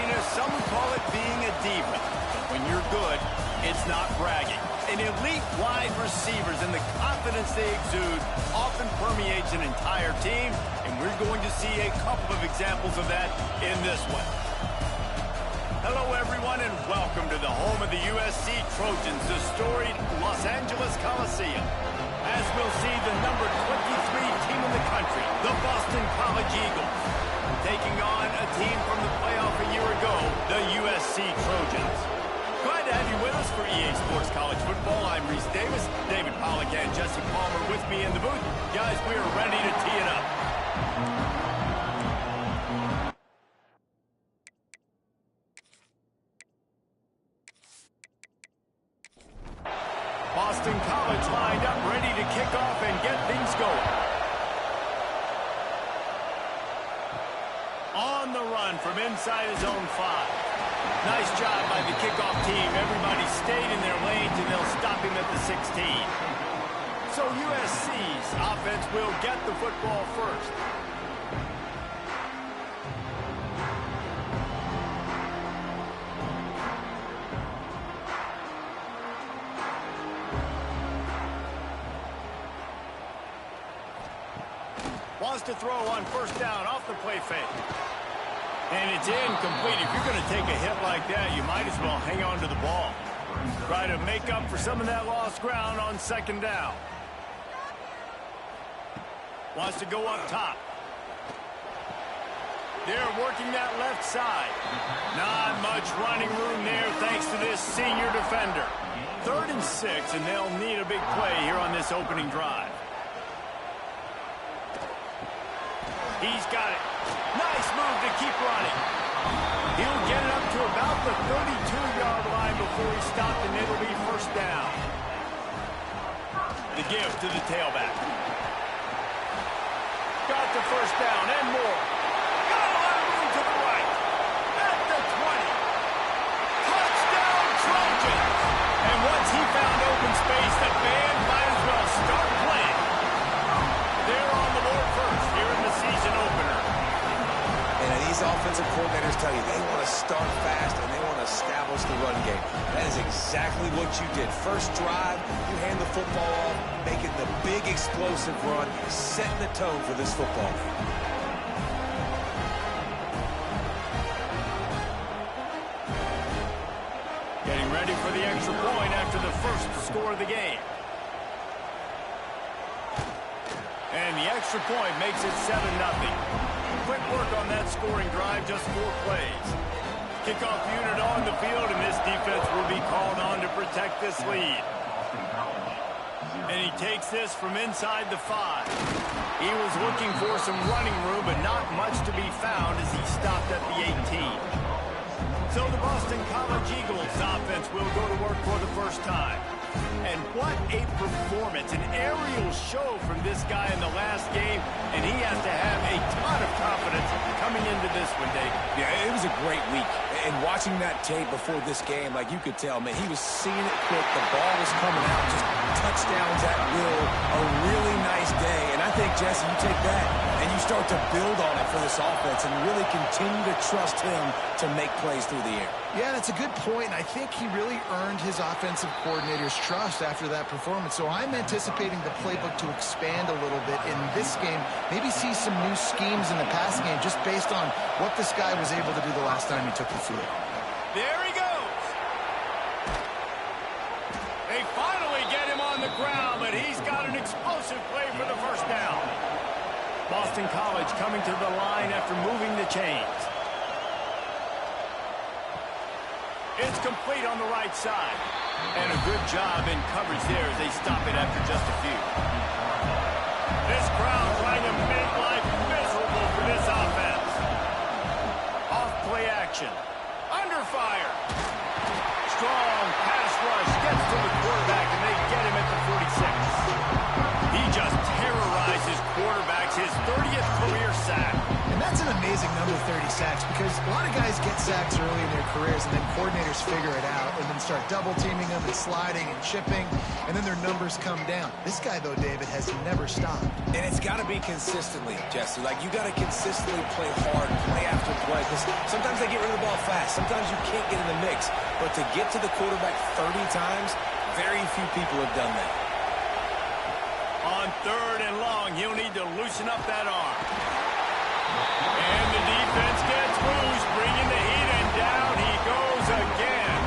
arena, some would call it being a diva. But when you're good, it's not bragging. And elite wide receivers and the confidence they exude often permeates an entire team, and we're going to see a couple of examples of that in this one. Hello, everyone, and welcome to the home of the USC Trojans, the storied Los Angeles Coliseum. As we'll see, the number 23 team in the country, the Boston College Eagles, taking on a team from the playoff a year ago, the USC Trojans. Glad to have you with us for EA Sports College Football. I'm Reese Davis, David Pollack and Jesse Palmer with me in the booth. Guys, we are ready to tee it up. Boston College lined up, ready to kick off and get things going. On the run from inside his own 5. Nice job by the kickoff team. Everybody stayed in their lanes, and they'll stop him at the 16. So USC's offense will get the football first. Wants to throw on first down off the play fake. And it's incomplete. If you're going to take a hit like that, you might as well hang on to the ball. Try to make up for some of that lost ground on second down. Wants to go up top. They're working that left side. Not much running room there thanks to this senior defender. 3rd and 6, and they'll need a big play here on this opening drive. He's got it. Nice move to keep running. He'll get it up to about the 32-yard line before he stopped, and it'll be first down. The give to the tailback. Got the first down and more. Got a lot of room to the right. At the 20. Touchdown, Trojans. And once he found open space, the band might as well start playing. They're on the board first here in the season opener. And these offensive coordinators tell you they want to start fast and they want to establish the run game. That is exactly what you did. First drive, you hand the football off, making the big explosive run, setting the tone for this football game. Getting ready for the extra point after the first score of the game. And the extra point makes it 7-0. Quick work on that scoring drive, just 4 plays. Kickoff unit on the field, and this defense will be called on to protect this lead. And he takes this from inside the 5. He was looking for some running room, but not much to be found as he stopped at the 18. So the Boston College Eagles offense will go to work for the first time. And what a performance, an aerial show from this guy in the last game, and he has to have a ton of confidence coming into this one, Dave. Yeah, it was a great week. And watching that tape before this game, like you could tell, man, he was seeing it quick. The ball was coming out, just touchdowns at will. A really nice day. And I think, Jesse, you take that and you start to build on it for this offense and really continue to trust him to make plays through the air. Yeah, that's a good point. I think he really earned his offensive coordinator's trust after that performance. So I'm anticipating the playbook to expand a little bit in this game. Maybe see some new schemes in the passing game just based on what this guy was able to do the last time he took the field. There he goes. They finally get him on the ground, but he's got an explosive play for the first down. Boston College coming to the line after moving the chains. It's complete on the right side. And a good job in coverage there as they stop it after just a few. This crowd trying to make life miserable for this offense. Off play action. Under fire. Strong pass rush gets to the quarterback, and they get him at the 46. He just terrorizes quarterbacks, his 30th career sack. And that's an amazing number, 30 sacks, because a lot of guys get sacks early in their careers, and then coordinators figure it out and then start double-teaming them and sliding and chipping, and then their numbers come down. This guy, though, David, has never stopped. And it's got to be consistently, Jesse. Like, you got to consistently play hard, play after play, because sometimes they get rid of the ball fast. Sometimes you can't get in the mix. But to get to the quarterback 30 times, very few people have done that. On 3rd and long, he'll need to loosen up that arm. And the defense gets loose, bringing the heat, and down he goes again.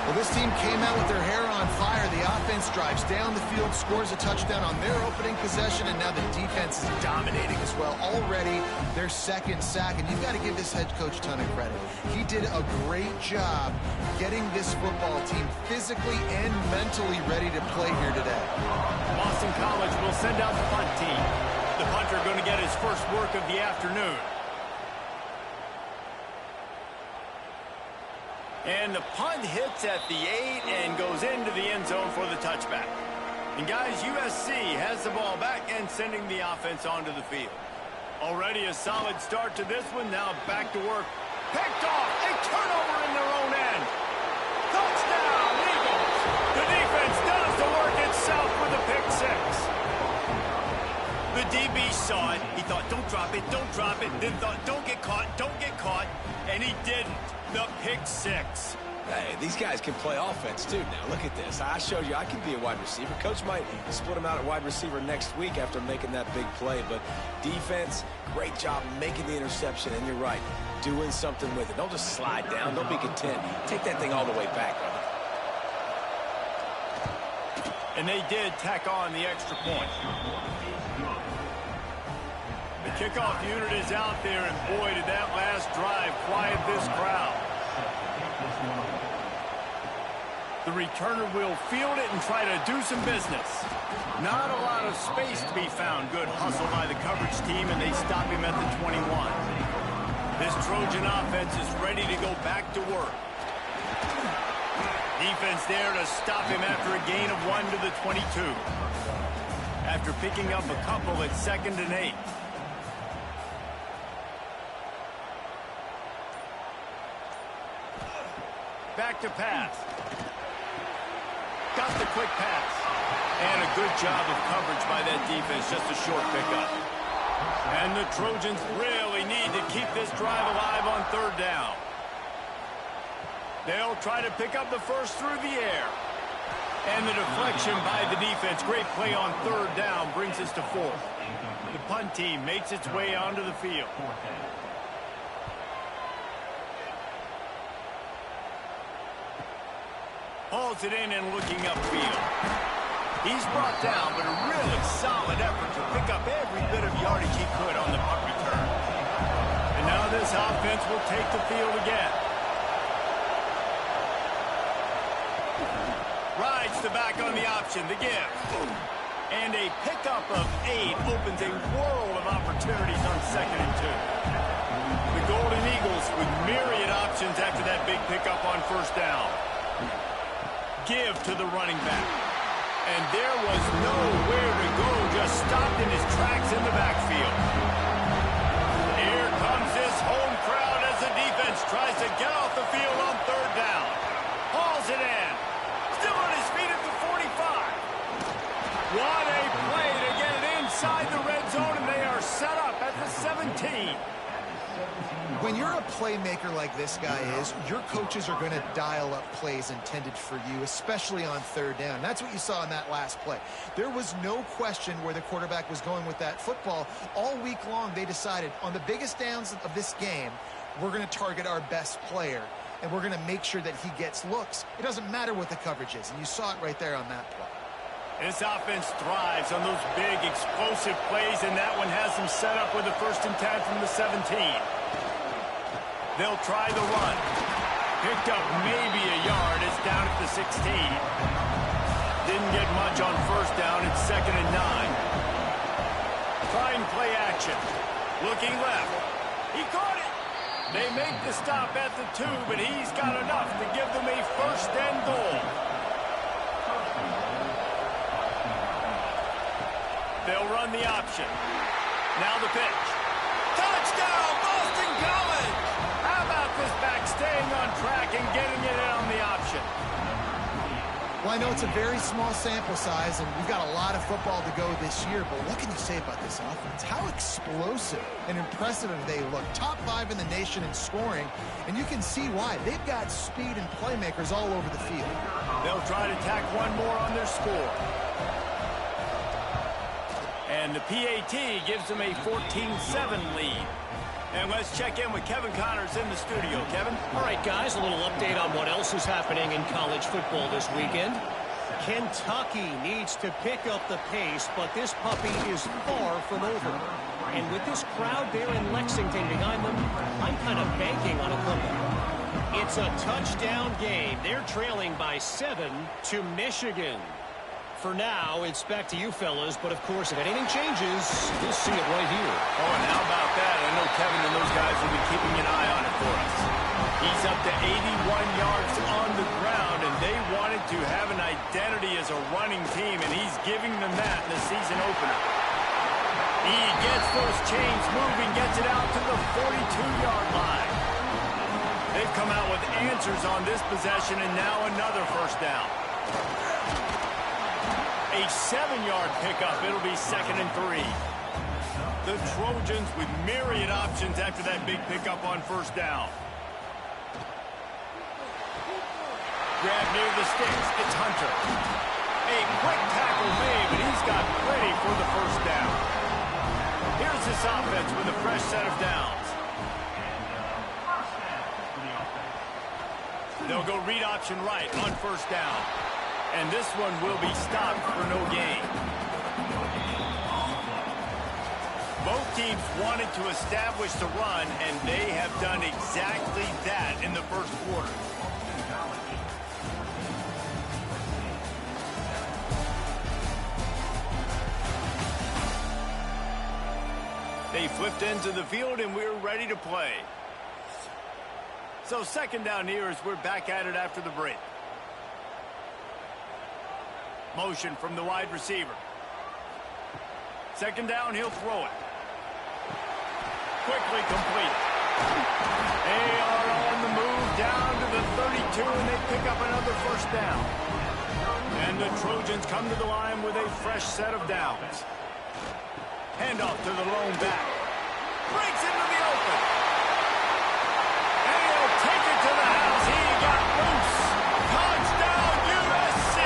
Well, this team came out with their hair on fire. The offense drives down the field, scores a touchdown on their opening possession, and now the defense is dominating as well. Already their second sack, and you've got to give this head coach a ton of credit. He did a great job getting this football team physically and mentally ready to play here today. Boston College will send out the punt team. The punter going to get his first work of the afternoon. And the punt hits at the 8 and goes into the end zone for the touchback. And guys, USC has the ball back and sending the offense onto the field. Already a solid start to this one. Now back to work. Picked off. A turnover in their own end. Touchdown, Eagles. The defense does the work itself with a pick 6. The DB saw it. He thought, don't drop it, don't drop it. Then thought, don't get caught, don't get caught. And he didn't. The pick 6. Hey, these guys can play offense, too. Now, look at this. I showed you I can be a wide receiver. Coach might split him out at wide receiver next week after making that big play. But defense, great job making the interception. And you're right, doing something with it. Don't just slide down. Don't be content. Take that thing all the way back, brother. And they did tack on the extra point. The kickoff unit is out there, and boy, did that last drive quiet this crowd. The returner will field it and try to do some business. Not a lot of space to be found. Good hustle by the coverage team, and they stop him at the 21. This Trojan offense is ready to go back to work. Defense there to stop him after a gain of 1 to the 22. After picking up a couple at 2nd and 8. Back to pass. Got the quick pass. And a good job of coverage by that defense. Just a short pickup. And the Trojans really need to keep this drive alive on 3rd down. They'll try to pick up the first through the air. And the deflection by the defense. Great play on 3rd down brings us to 4th. The punt team makes its way onto the field. Hauls it in and looking upfield. He's brought down, but a really solid effort to pick up every bit of yardage he could on the punt return. And now this offense will take the field again. Rides the back on the option, the give. And a pickup of 8 opens a world of opportunities on 2nd and 2. The Golden Eagles with myriad options after that big pickup on 1st down. Give to the running back. And there was nowhere to go, just stopped in his tracks in the backfield. Here comes this home crowd as the defense tries to get off the field on 3rd down. Hauls it in. Still on his feet at the 45. What a play to get it inside the red zone, and they are set up at the 17. When you're a playmaker like this guy is, your coaches are going to dial up plays intended for you, especially on 3rd down. That's what you saw in that last play. There was no question where the quarterback was going with that football. All week long, they decided on the biggest downs of this game, we're going to target our best player, and we're going to make sure that he gets looks. It doesn't matter what the coverage is, and you saw it right there on that play. This offense thrives on those big, explosive plays, and that one has them set up with a 1st and 10 from the 17. They'll try the run. Picked up maybe a yard. It's down at the 16. Didn't get much on 1st down. It's 2nd and 9. Try and play action. Looking left. He caught it. They make the stop at the 2, but he's got enough to give them a 1st and goal. They'll run the option. Now the pitch. Touchdown, going. How about this back staying on track and getting it in on the option? Well, I know it's a very small sample size, and we've got a lot of football to go this year, but what can you say about this offense? How explosive and impressive have they looked? Top 5 in the nation in scoring, and you can see why. They've got speed and playmakers all over the field. They'll try to tack one more on their score. And the PAT gives them a 14-7 lead. And let's check in with Kevin Connors in the studio. Kevin? All right, guys, a little update on what else is happening in college football this weekend. Kentucky needs to pick up the pace, but this puppy is far from over. And with this crowd there in Lexington behind them, I'm kind of banking on a comeback. It's a touchdown game. They're trailing by 7 to Michigan. For now, it's back to you fellas, but of course, if anything changes, you'll see it right here. Oh, and how about that? I know Kevin and those guys will be keeping an eye on it for us. He's up to 81 yards on the ground, and they wanted to have an identity as a running team, and he's giving them that in the season opener. He gets those chains moving, gets it out to the 42-yard line. They've come out with answers on this possession, and now another first down. A 7-yard pickup. It'll be 2nd and 3. The Trojans with myriad options after that big pickup on first down. Grab near the sticks. It's Hunter. A quick tackle made, but he's got plenty for the first down. Here's this offense with a fresh set of downs. They'll go read option right on first down. And this one will be stopped for no gain. Both teams wanted to establish the run, and they have done exactly that in the first quarter. They flipped into the field, and we're ready to play. So 2nd down here as we're back at it after the break. Motion from the wide receiver. 2nd down, he'll throw it. Quickly complete. They are on the move down to the 32, and they pick up another first down. And the Trojans come to the line with a fresh set of downs. Handoff to the lone back. Breaks into the open. And he'll take it to the house. He got loose. Touchdown, USC.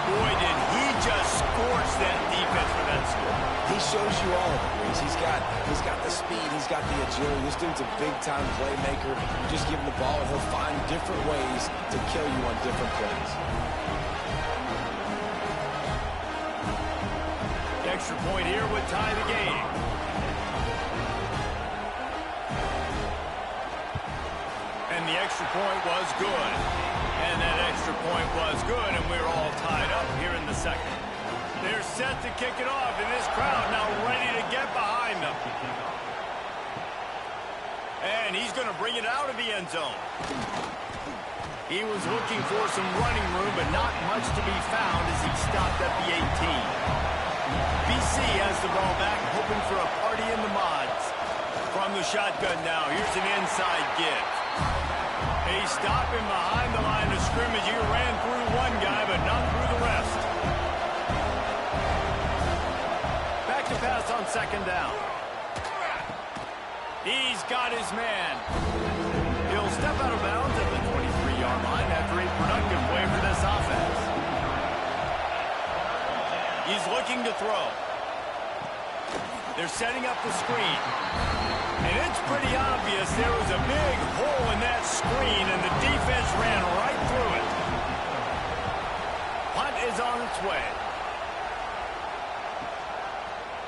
Boy, did he just scorch that defense for that score. He shows you all of it, Reese. He's got the speed. He's got the agility. This dude's a big-time playmaker. You just give him the ball, and he'll find different ways to kill you on different plays. The extra point here would tie the game. And the extra point was good. And that extra point was good, and we're all tied up here in the second. They're set to kick it off, and this crowd now ready to get behind them. And he's going to bring it out of the end zone. He was looking for some running room, but not much to be found as he stopped at the 18. BC has the ball back, hoping for a party in the mods. From the shotgun now, here's an inside give. A stop him behind the line of scrimmage. He ran through one guy, but not through the rest. Back to pass on 2nd down. He's got his man. He'll step out of bounds at the 23-yard line after a productive play for this offense. He's looking to throw. They're setting up the screen. And it's pretty obvious there was a big hole in that screen, and the defense ran right through it. Punt is on its way.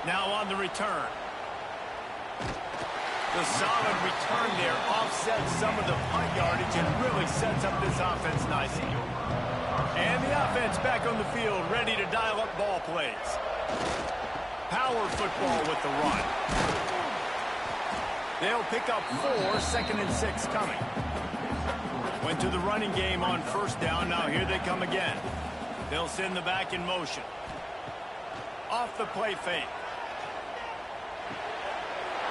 Now on the return. The solid return there offsets some of the punt yardage and really sets up this offense nicely. And the offense back on the field, ready to dial up ball plays. Power football with the run. They'll pick up 4, 2nd and 6 coming. Went to the running game on first down. Now here they come again. They'll send the back in motion. Off the play fake.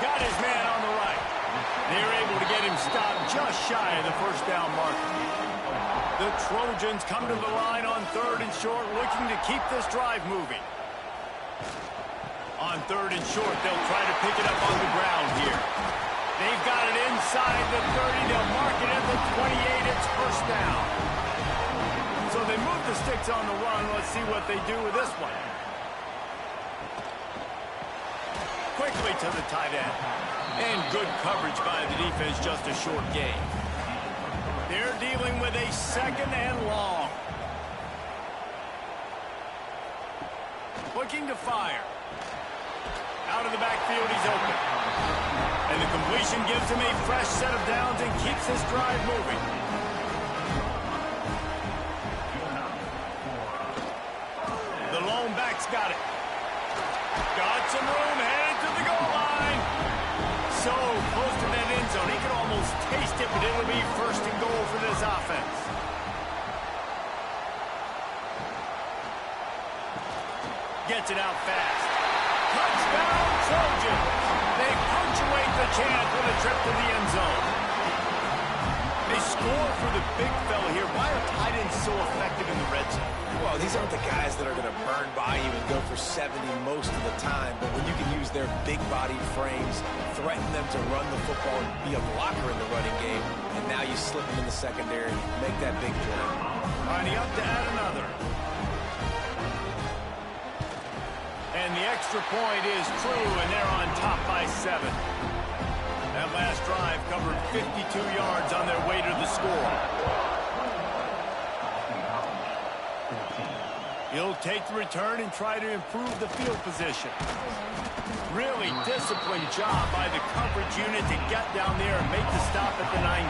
Got his man on the right. They're able to get him stopped just shy of the first down marker. The Trojans come to the line on 3rd and short, looking to keep this drive moving. On 3rd and short, they'll try to pick it up on the ground here. They've got it inside the 30. They'll mark it at the 28. It's first down. So they move the sticks on the run. Let's see what they do with this one. Quickly to the tight end. And good coverage by the defense, just a short gain. They're dealing with a 2nd and long. Looking to fire. Out of the backfield, he's open. And the completion gives him a fresh set of downs and keeps this drive moving. The lone back's got it. Got some room, headed to the goal line. So close to that end zone. He can almost taste it, but it'll be 1st and goal for this offense. Gets it out fast. Touchdown, Trojans. They punctuate the chance with a trip to the end zone. They score for the big fella here. Why are tight ends so effective in the red zone? Well, these aren't the guys that are going to burn by you and go for 70 most of the time, but when you can use their big-bodied frames, threaten them to run the football and be a blocker in the running game, and now you slip them in the secondary, make that big play. Lining up to add another. And the extra point is true, and they're on top by 7. That last drive covered 52 yards on their way to the score. He'll take the return and try to improve the field position. Really disciplined job by the coverage unit to get down there and make the stop at the 19.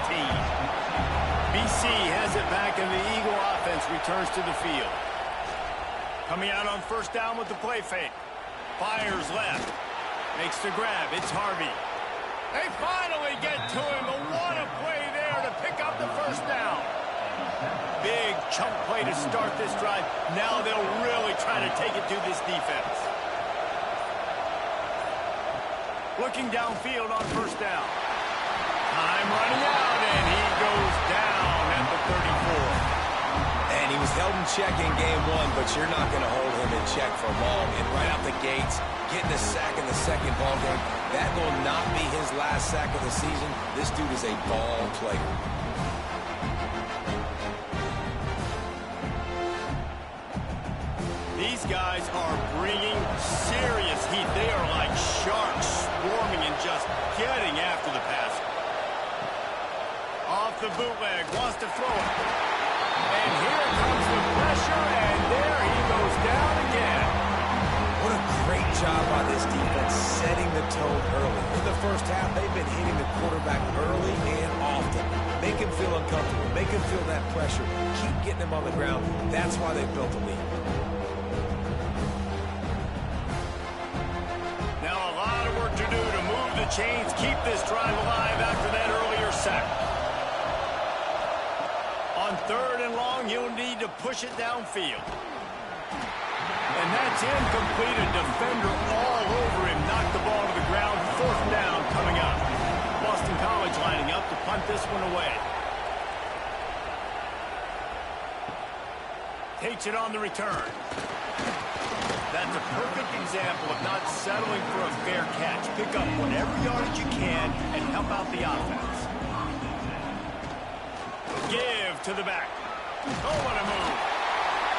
BC has it back, and the Eagle offense returns to the field. Coming out on 1st down with the play fake. Fires left. Makes the grab. It's Harvey. They finally get to him. But what a play there to pick up the 1st down. Big chunk play to start this drive. Now they'll really try to take it to this defense. Looking downfield on 1st down. Time running out, and he goes down at the 34. And he was held in check in game 1, but you're not going to hold him in check for long. And right out the gates, getting a sack in the 2nd ball game, that will not be his last sack of the season. This dude is a ball player. These guys are bringing serious heat. They are like sharks swarming and just getting after the passer. Off the bootleg, wants to throw it. And here comes the pressure, and there he goes down again. What a great job by this defense setting the tone early. In the 1st half, they've been hitting the quarterback early and often. Make him feel uncomfortable. Make him feel that pressure. Keep getting him on the ground. That's why they've built a lead. Now a lot of work to do to move the chains, keep this drive alive after that earlier sack. On 3rd and long, he'll need to push it downfield. And that's incomplete. A defender all over him. Knocked the ball to the ground. 4th down coming up. Boston College lining up to punt this one away. Takes it on the return. That's a perfect example of not settling for a fair catch. Pick up whatever yardage you can and help out the offense. Give to the back. Oh, what a move.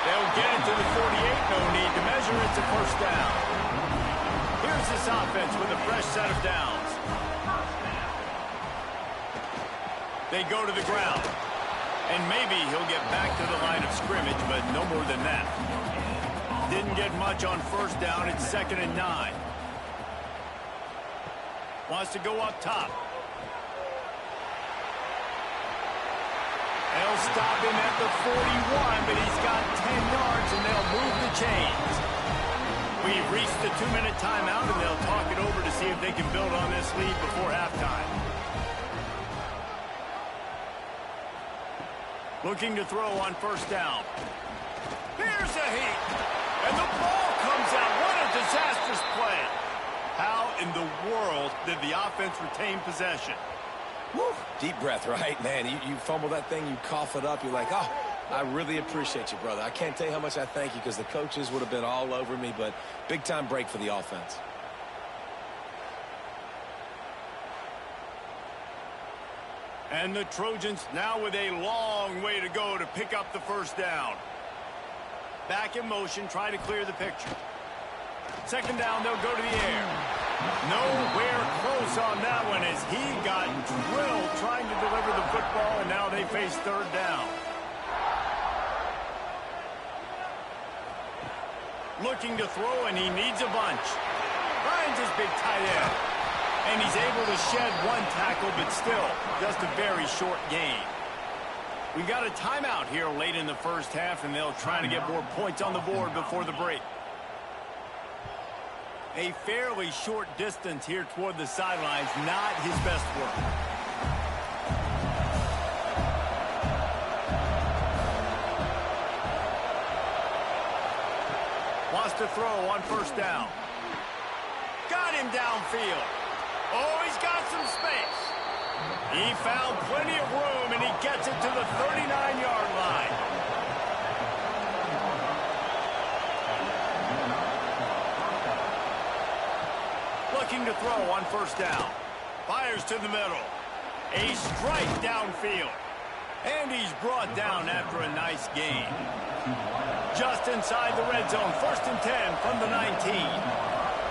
They'll get it to the 48. No need to measure. It's a 1st down. Here's this offense with a fresh set of downs. They go to the ground. And maybe he'll get back to the line of scrimmage, but no more than that. Didn't get much on 1st down. It's 2nd and 9. Wants to go up top. They'll stop him at the 41, but he's got 10 yards, and they'll move the chains. We've reached the 2-minute timeout, and they'll talk it over to see if they can build on this lead before halftime. Looking to throw on 1st down. Here's a heat. And the ball comes out. What a disastrous play. How in the world did the offense retain possession? Woo. Deep breath, right? Man, you fumble that thing, you cough it up, you're like, oh, I really appreciate you, brother. I can't tell you how much I thank you because the coaches would have been all over me, but big-time break for the offense. And the Trojans now with a long way to go to pick up the first down. Back in motion, try to clear the picture. Second down, they'll go to the air. Nowhere close on that one as he got drilled trying to deliver the football, and now they face third down. Looking to throw, and he needs a bunch. Finds his big tight end. And he's able to shed one tackle, but still, just a very short gain. We got a timeout here late in the first half, and they'll try to get more points on the board before the break. A fairly short distance here toward the sidelines, not his best work. Wants to throw on first down. Got him downfield. Oh, he's got some space. He found plenty of room, and he gets it to the 39-yard line. Looking to throw on first down. Fires to the middle. A strike downfield. And he's brought down after a nice gain. Just inside the red zone. 1st and 10 from the 19.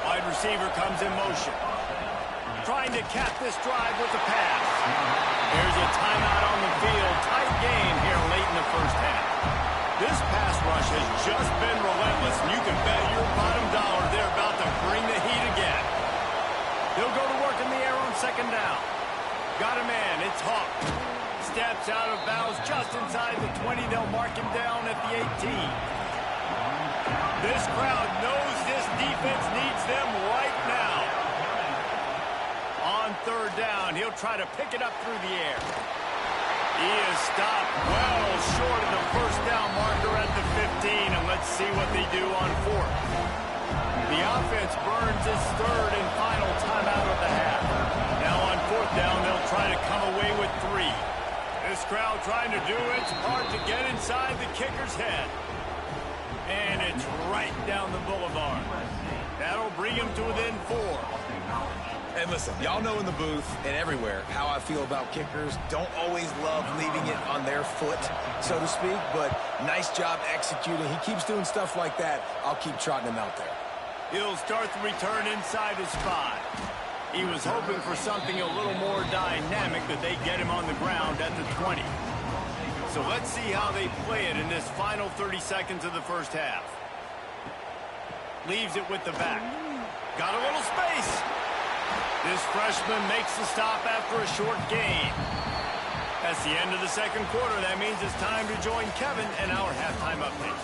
Wide receiver comes in motion. Trying to cap this drive with a pass. There's a timeout on the field. Tight game here late in the first half. This pass rush has just been relentless, and you can bet your bottom dollar they're about to bring the heat again. They'll go to work in the air on second down. Got a man. It's Hawk. Steps out of bounds just inside the 20. They'll mark him down at the 18. This crowd knows this defense needs them right now. On third down, he'll try to pick it up through the air. He is stopped well short of the first down marker at the 15, and let's see what they do on fourth. The offense burns its third and final timeout of the half. Now on fourth down, they'll try to come away with 3. This crowd trying to do its part to get inside the kicker's head. And it's right down the boulevard. That'll bring him to within 4. And listen, y'all know in the booth and everywhere how I feel about kickers. Don't always love leaving it on their foot, so to speak, but nice job executing. He keeps doing stuff like that. I'll keep trotting him out there. He'll start the return inside his 5. He was hoping for something a little more dynamic, but they get him on the ground at the 20. So let's see how they play it in this final 30 seconds of the first half. Leaves it with the back. Got a little space. This freshman makes the stop after a short gain. That's the end of the second quarter. That means it's time to join Kevin and our halftime update.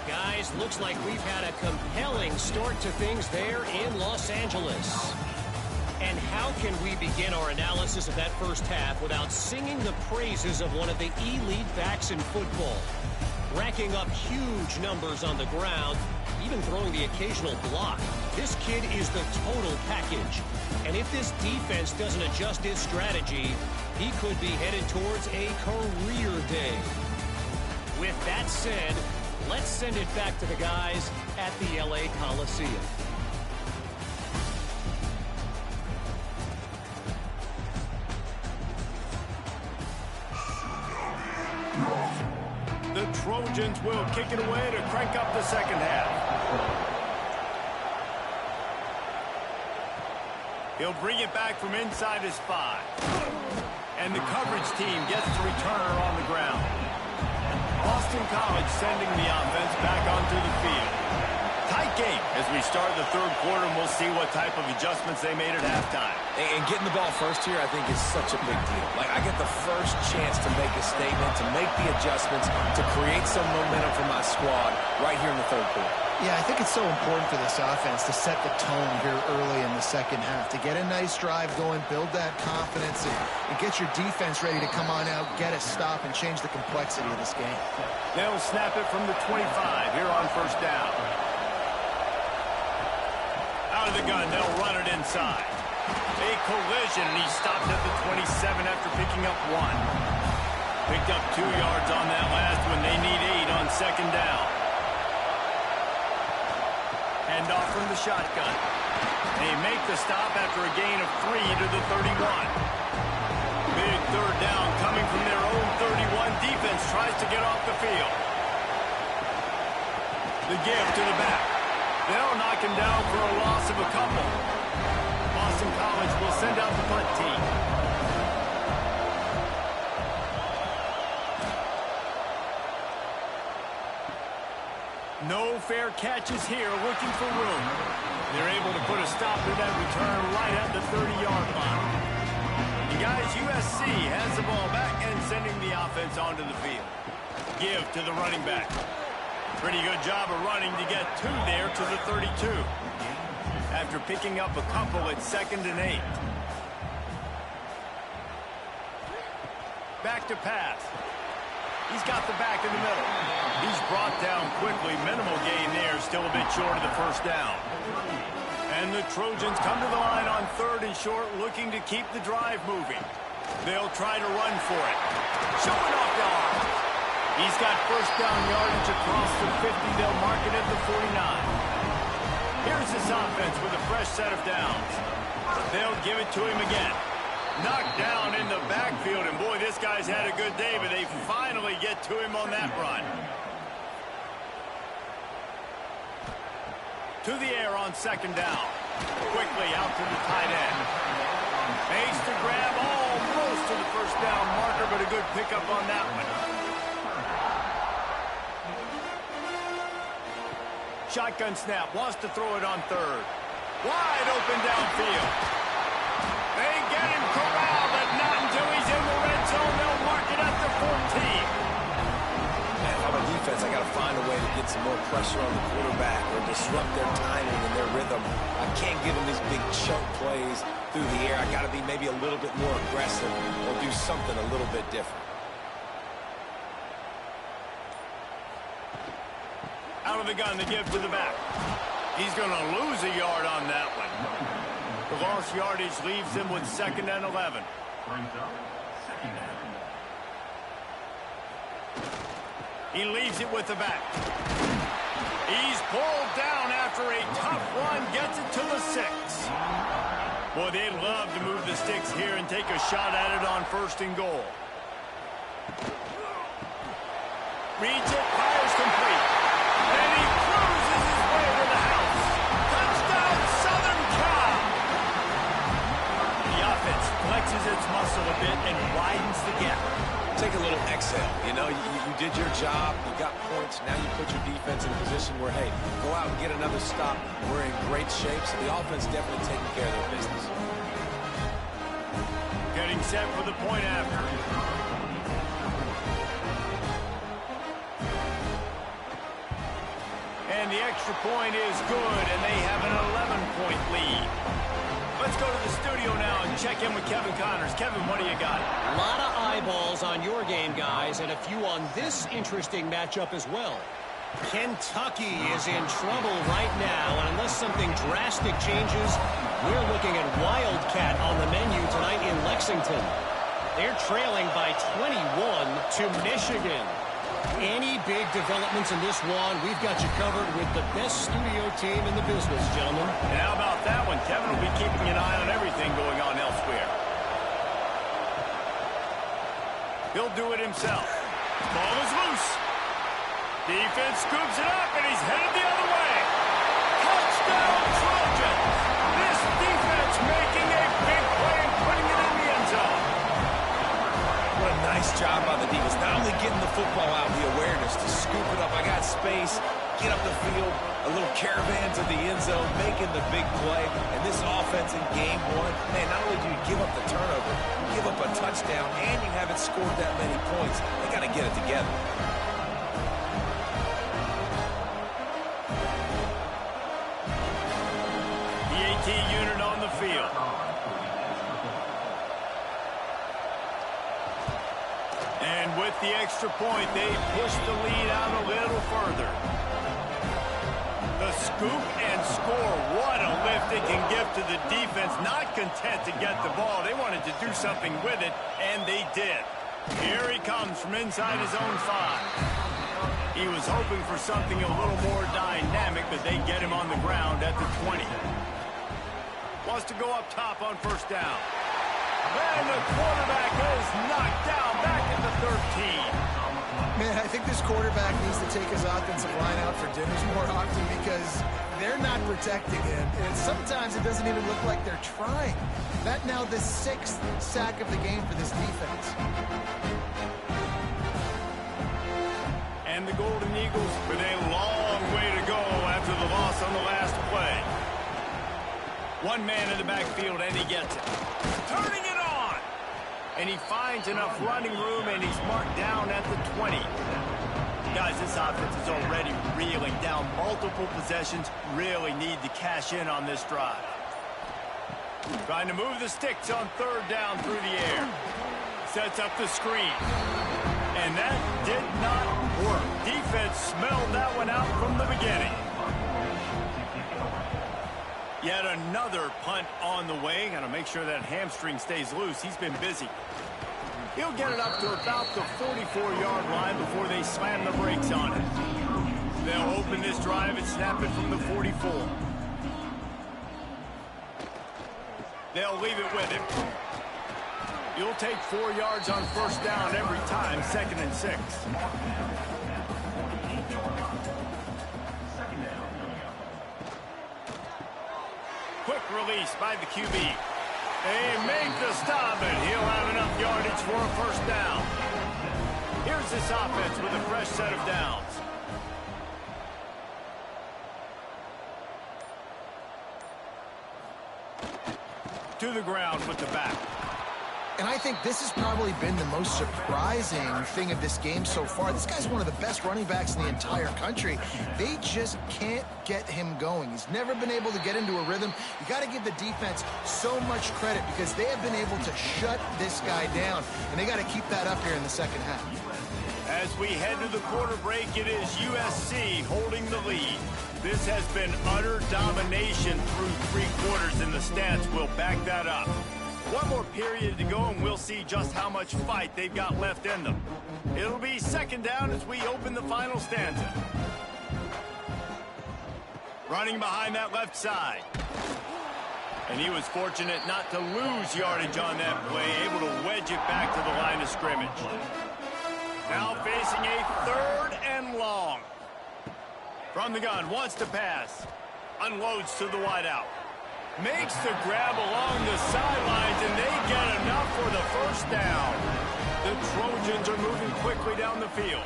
Guys, looks like we've had a compelling start to things there in Los Angeles. And how can we begin our analysis of that first half without singing the praises of one of the elite backs in football? Racking up huge numbers on the ground, even throwing the occasional block. This kid is the total package. And if this defense doesn't adjust its strategy, he could be headed towards a career day. With that said, let's send it back to the guys at the LA Coliseum. The Trojans will kick it away to crank up the second half. He'll bring it back from inside his 5. And the coverage team gets the returner on the ground. Boston College sending the offense back onto the field. Tight game as we start the third quarter, and we'll see what type of adjustments they made at halftime. And getting the ball first here, I think, is such a big deal. Like, I get the first chance to make a statement, to make the adjustments, to create some momentum for my squad right here in the third quarter. Yeah, I think it's so important for this offense to set the tone here early in the second half, to get a nice drive going, build that confidence, and get your defense ready to come on out, get a stop, and change the complexity of this game. They'll snap it from the 25 here on first down. Out of the gun, they'll run it inside. A collision, and he stopped at the 27 after picking up 1. Picked up 2 yards on that last one. They need 8 on second down. Hand off from the shotgun. They make the stop after a gain of 3 to the 31. Big third down coming from their own 31. Defense tries to get off the field. The give to the back. They'll knock him down for a loss of a couple. Boston College will send out the punt team. No fair catches here, looking for room. They're able to put a stop to that return right at the 30-yard line. And guys, USC has the ball back and sending the offense onto the field. Give to the running back. Pretty good job of running to get 2 there to the 32. After picking up a couple at 2nd and 8. Back to pass. He's got the back in the middle. He's brought down quickly. Minimal gain there. Still a bit short of the first down. And the Trojans come to the line on 3rd and short, looking to keep the drive moving. They'll try to run for it. Showing off the arm. He's got first down yardage across the 50. They'll mark it at the 49. Here's this offense with a fresh set of downs. They'll give it to him again. Knocked down in the backfield, and boy, this guy's had a good day, but they finally get to him on that run. To the air on 2nd down. Quickly out to the tight end. Makes the grab almost to the first down marker, but a good pickup on that one. Shotgun snap, wants to throw it on 3rd. Wide open downfield. They get him corralled, but not until he's in the red zone. They'll mark it at the 14. Man, if I'm a defense, I got to find a way to get some more pressure on the quarterback or disrupt their timing and their rhythm. I can't give them these big chunk plays through the air. I got to be maybe a little bit more aggressive or do something a little bit different. Out of the gun, the give to the back. He's going to lose a yard on that one. The lost yardage leaves him with 2nd and 11. He leaves it with the back. He's pulled down after a tough run, gets it to the 6. Boy, they'd love to move the sticks here and take a shot at it on 1st and goal. Reads it, fires complete. And he cruises his way to the house. Touchdown, Southern Cal! The offense flexes its muscle a bit and widens the gap. Take a little exhale. You know, you did your job. You got points. Now you put your defense in a position where, hey, go out and get another stop. We're in great shape, so the offense definitely taking care of their business. Getting set for the point after. And the extra point is good, and they have an 11-point lead. Let's go to the studio now and check in with Kevin Connors. Kevin, what do you got? A lot of eyeballs on your game, guys, and a few on this interesting matchup as well. Kentucky is in trouble right now, and unless something drastic changes, we're looking at Wildcat on the menu tonight in Lexington. They're trailing by 21 to Michigan. Any big developments in this one, we've got you covered with the best studio team in the business, gentlemen. And how about that one? Kevin will be keeping an eye on everything going on elsewhere. He'll do it himself. Ball is loose. Defense scoops it up, and he's headed the other way. Touchdown, Trojans! This defense making a big play and putting it in the end zone. What a nice job by the defense. Not only getting the football out, the awareness to scoop it up. I got space, get up the field, a little caravan to the end zone, making the big play. And this offense in game one, man, not only do you give up the turnover, you give up a touchdown, and you haven't scored that many points. They got to get it together. The AT unit on the field. And with the extra point, they push the lead out a little further. The scoop and score. What a lift it can give to the defense. Not content to get the ball. They wanted to do something with it, and they did. Here he comes from inside his own 5. He was hoping for something a little more dynamic, but they get him on the ground at the 20. Wants to go up top on first down. And the quarterback is knocked down back at the 13. Man, I think this quarterback needs to take his offensive line out for dinners more often because they're not protecting him. And sometimes it doesn't even look like they're trying. That now the 6th sack of the game for this defense. And the Golden Eagles with a long way to go after the loss on the last play. One man in the backfield, and he gets it. Turning it on! And he finds enough running room, and he's marked down at the 20. Guys, this offense is already reeling down multiple possessions. Really need to cash in on this drive. Trying to move the sticks on third down through the air. Sets up the screen. And that did not work. Defense smelled that one out from the beginning. Yet another punt on the way. Got to make sure that hamstring stays loose. He's been busy. He'll get it up to about the 44-yard line before they slam the brakes on it. They'll open this drive and snap it from the 44. They'll leave it with him. You'll take 4 yards on first down every time, 2nd and 6. Quick release by the QB. They make the stop, and he'll have enough yardage for a first down. Here's this offense with a fresh set of downs. To the ground with the back. And I think this has probably been the most surprising thing of this game so far. This guy's one of the best running backs in the entire country. They just can't get him going. He's never been able to get into a rhythm. You got to give the defense so much credit because they have been able to shut this guy down. And they got to keep that up here in the second half. As we head to the quarter break, it is USC holding the lead. This has been utter domination through 3 quarters, and the stats will back that up. One more period to go, and we'll see just how much fight they've got left in them. It'll be second down as we open the final stanza. Running behind that left side. And he was fortunate not to lose yardage on that play, able to wedge it back to the line of scrimmage. Now facing a 3rd and long. From the gun, wants to pass. Unloads to the wideout. Makes the grab along the sidelines, and they get enough for the first down. The Trojans are moving quickly down the field.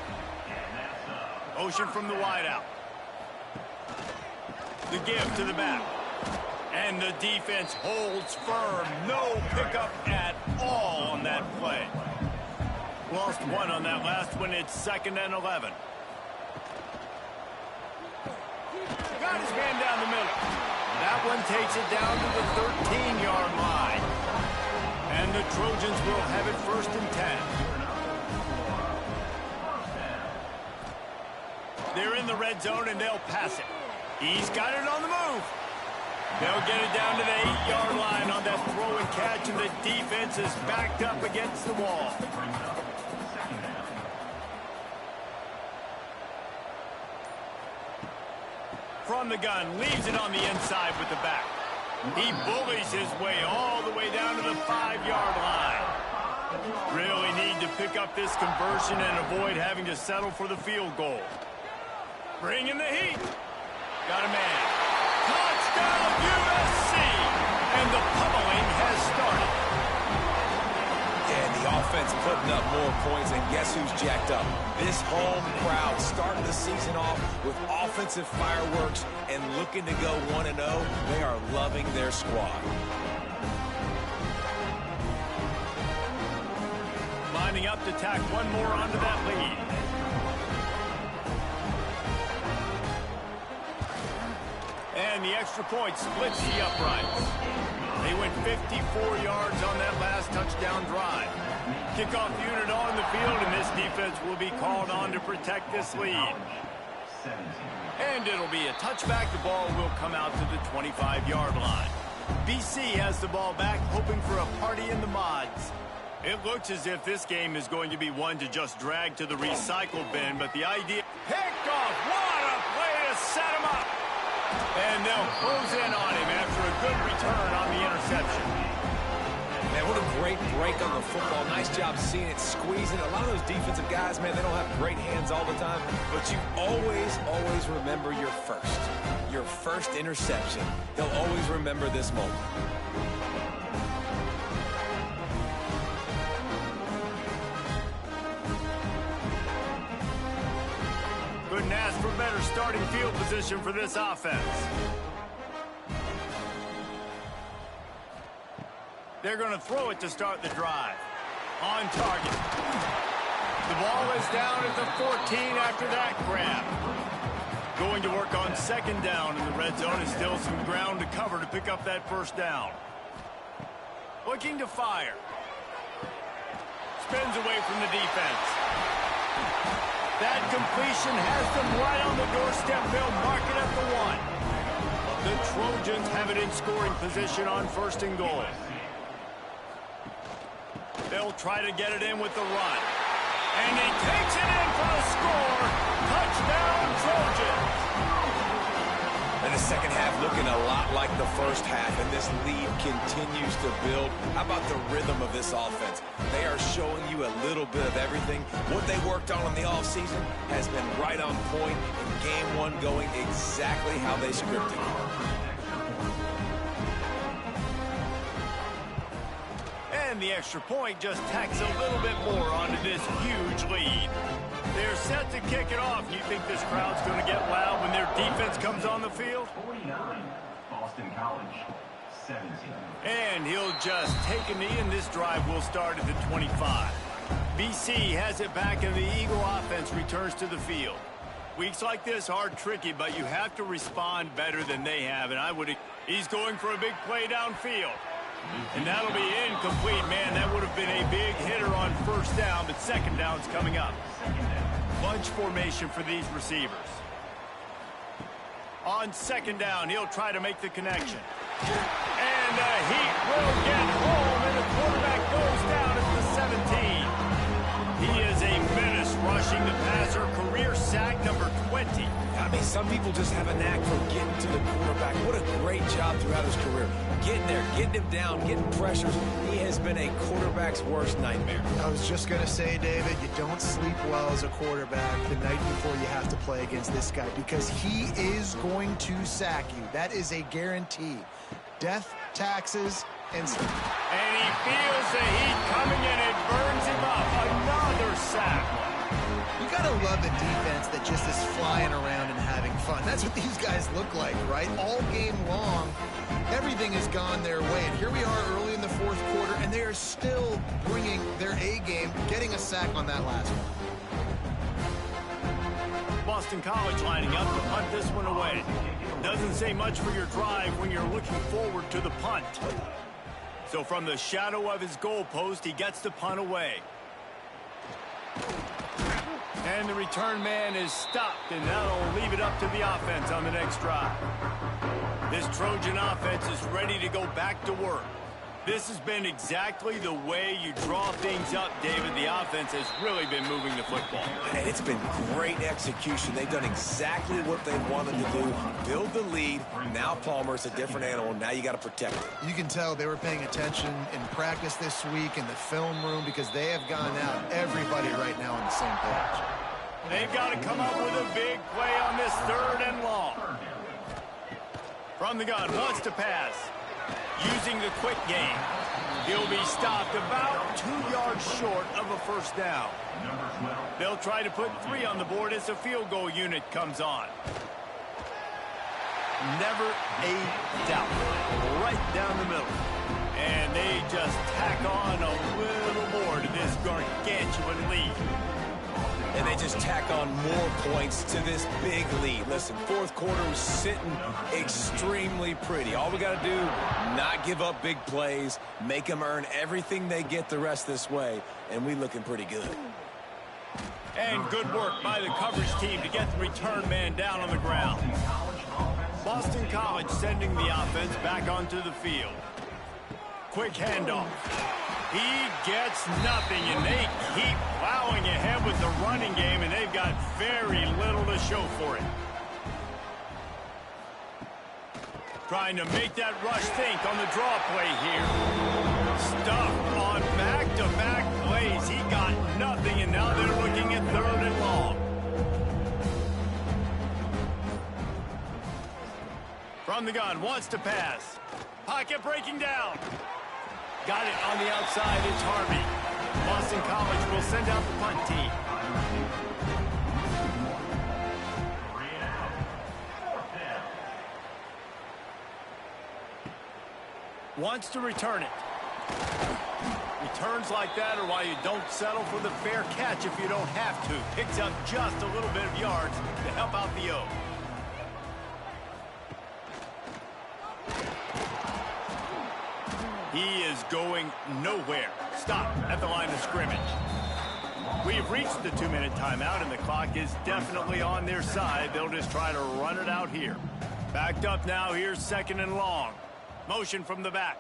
Motion from the wideout. The give to the back. And the defense holds firm. No pickup at all on that play. Lost 1 on that last one. It's 2nd and 11. Got his man down the middle. That one takes it down to the 13-yard line. And the Trojans will have it 1st and 10. They're in the red zone, and they'll pass it. He's got it on the move. They'll get it down to the 8-yard line on that throw and catch, and the defense is backed up against the wall. From the gun, leaves it on the inside with the back. He bullies his way all the way down to the 5-yard line. Really need to pick up this conversion and avoid having to settle for the field goal. Bringing the heat. Got a man. Touchdown USC! And the pummeling has started. And the offense putting up more points, and guess who's jacked up? This home crowd starting the season off with offensive fireworks and looking to go 1-0. They are loving their squad. Lining up to tack one more onto that lead. And the extra point splits the uprights. They went 54 yards on that last touchdown drive. Kickoff unit on the field, and this defense will be called on to protect this lead. And it'll be a touchback. The ball will come out to the 25-yard line. BC has the ball back, hoping for a party in the mods. It looks as if this game is going to be one to just drag to the recycle bin, but the idea... Picked off! What a play to set him up! And they'll close in on him after a good return on the interception. Man, what a great break on the football. Nice job seeing it, squeezing. A lot of those defensive guys, man, they don't have great hands all the time, but you always remember your first interception. They'll always remember this moment. Couldn't ask for better starting field position for this offense. They're going to throw it to start the drive. On target. The ball is down at the 14 after that grab. Going to work on second down in the red zone. Is still some ground to cover to pick up that first down. Looking to fire. Spins away from the defense. That completion has them right on the doorstep. They'll mark it at the 1. The Trojans have it in scoring position on first and goal. They'll try to get it in with the run. And he takes it in for a score. Touchdown, Trojans. And the second half looking a lot like the first half, and this lead continues to build. How about the rhythm of this offense? They are showing you a little bit of everything. What they worked on in the offseason has been right on point, and game one going exactly how they scripted it. And the extra point just tacks a little bit more onto this huge lead. They're set to kick it off. You think this crowd's going to get loud when their defense comes on the field? 49, Boston College, 17. And he'll just take a knee, and this drive will start at the 25. BC has it back, and the Eagle offense returns to the field. Weeks like this are tricky, but you have to respond better than they have, and he's going for a big play downfield. And that'll be incomplete. Man, that would have been a big hitter on first down, but second down's coming up. Bunch formation for these receivers. On second down, he'll try to make the connection. And the Heat will get home, and the quarterback goes down at the 17. He is a menace rushing the passer. Career sack number 20. I mean, some people just have a knack for getting to the quarterback. What a great job throughout his career. Getting there, getting him down, getting pressures. He has been a quarterback's worst nightmare. I was just going to say, David, you don't sleep well as a quarterback the night before you have to play against this guy because he is going to sack you. That is a guarantee. Death, taxes, and he feels the heat coming in. It burns him up. Another sack. You gotta love the defense that just is flying around and having fun. That's what these guys look like, right? All game long, everything has gone their way. And here we are early in the fourth quarter, and they are still bringing their A game, getting a sack on that last one. Boston College lining up to punt this one away. Doesn't say much for your drive when you're looking forward to the punt. So from the shadow of his goalpost, he gets the punt away. And the return man is stopped, and that'll leave it up to the offense on the next drive. This Trojan offense is ready to go back to work. This has been exactly the way you draw things up, David. The offense has really been moving the football. And it's been great execution. They've done exactly what they wanted to do. Build the lead. Now Palmer's a different animal. Now you got to protect it. You can tell they were paying attention in practice this week in the film room because they have gone out, everybody right now on the same page. They've got to come up with a big play on this third and long. From the gun, wants to pass. Using the quick game. He'll be stopped about 2 yards short of a first down. They'll try to put 3 on the board as the field goal unit comes on. Never a doubt. Right down the middle. And they just tack on a little more to this gargantuan lead. And they just tack on more points to this big lead. Listen, fourth quarter was sitting extremely pretty. All we got to do, not give up big plays, make them earn everything they get the rest this way, and we looking pretty good. And good work by the coverage team to get the return man down on the ground. Boston College sending the offense back onto the field. Quick handoff. He gets nothing, and they keep plowing ahead with the running game, and they've got very little to show for it. Trying to make that rush think on the draw play here. Stuffed on back-to-back plays. He got nothing, and now they're looking at 3rd and long. From the gun, wants to pass. Pocket breaking down. Got it on the outside, it's Harvey. Boston College will send out the punt team. Wants to return it. Returns like that are why you don't settle for the fair catch if you don't have to. Picks up just a little bit of yards to help out the O. He is going nowhere. Stop at the line of scrimmage. We've reached the 2-minute timeout, and the clock is definitely on their side. They'll just try to run it out here. Backed up now. Here's 2nd and long. Motion from the back.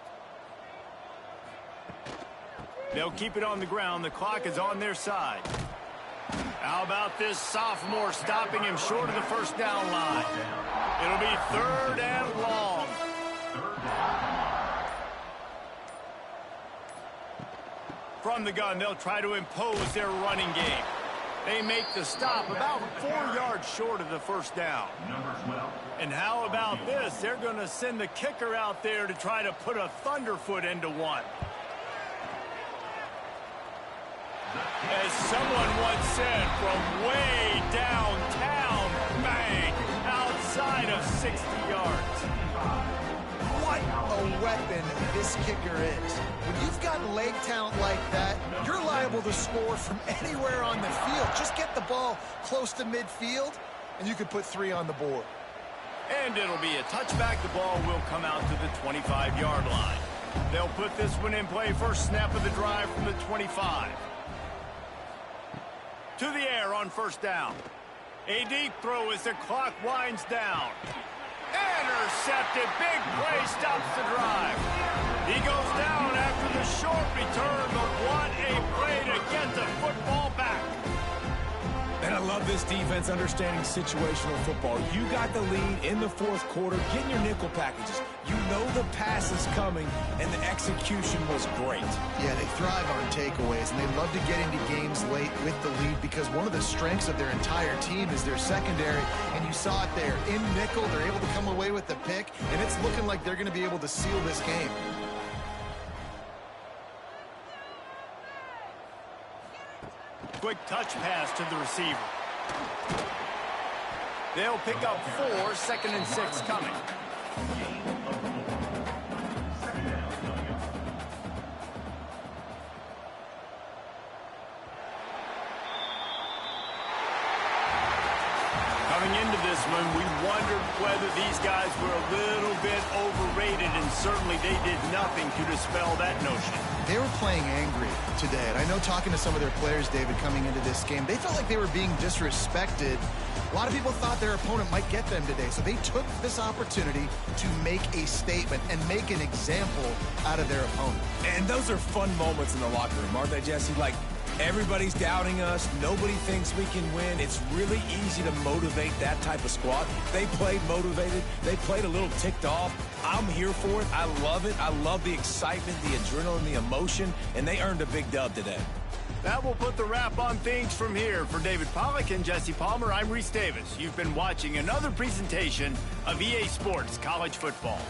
They'll keep it on the ground. The clock is on their side. How about this sophomore stopping him short of the 1st down line? It'll be 3rd and long. From the gun, they'll try to impose their running game. They make the stop about 4 yards short of the 1st down. And how about this? They're going to send the kicker out there to try to put a thunderfoot into one. As someone once said, from way downtown, bang, outside of 60 yards. What a weapon this kicker is. When you've got leg talent like that, you're liable to score from anywhere on the field. Just get the ball close to midfield, and you could put 3 on the board. And it'll be a touchback. The ball will come out to the 25-yard line. They'll put this one in play. First snap of the drive from the 25. To the air on 1st down. A deep throw as the clock winds down. Intercepted. Big play stops the drive. He goes down after the short return, but what a play to get the football back. And I love this defense understanding situational football. You got the lead in the 4th quarter, getting your nickel packages. You know the pass is coming, and the execution was great. Yeah, they thrive on takeaways, and they love to get into games late with the lead because one of the strengths of their entire team is their secondary, and you saw it there. In nickel, they're able to come away with the pick, and it's looking like they're going to be able to seal this game. Quick touch pass to the receiver. They'll pick up 4, 2nd and 6 coming. Coming into this one, we wondered whether these guys were a little bit overrated, and certainly they did nothing to dispel that notion. They were playing angry today, and I know talking to some of their players, David, coming into this game, they felt like they were being disrespected. A lot of people thought their opponent might get them today, so they took this opportunity to make a statement and make an example out of their opponent. And those are fun moments in the locker room, aren't they, Jesse? Like, everybody's doubting us. Nobody thinks we can win. It's really easy to motivate that type of squad. They played motivated. They played a little ticked off. I'm here for it. I love it. I love the excitement, the adrenaline, the emotion, and they earned a big dub today. That will put the wrap on things from here. For David Pollack and Jesse Palmer, I'm Reese Davis. You've been watching another presentation of EA Sports College Football.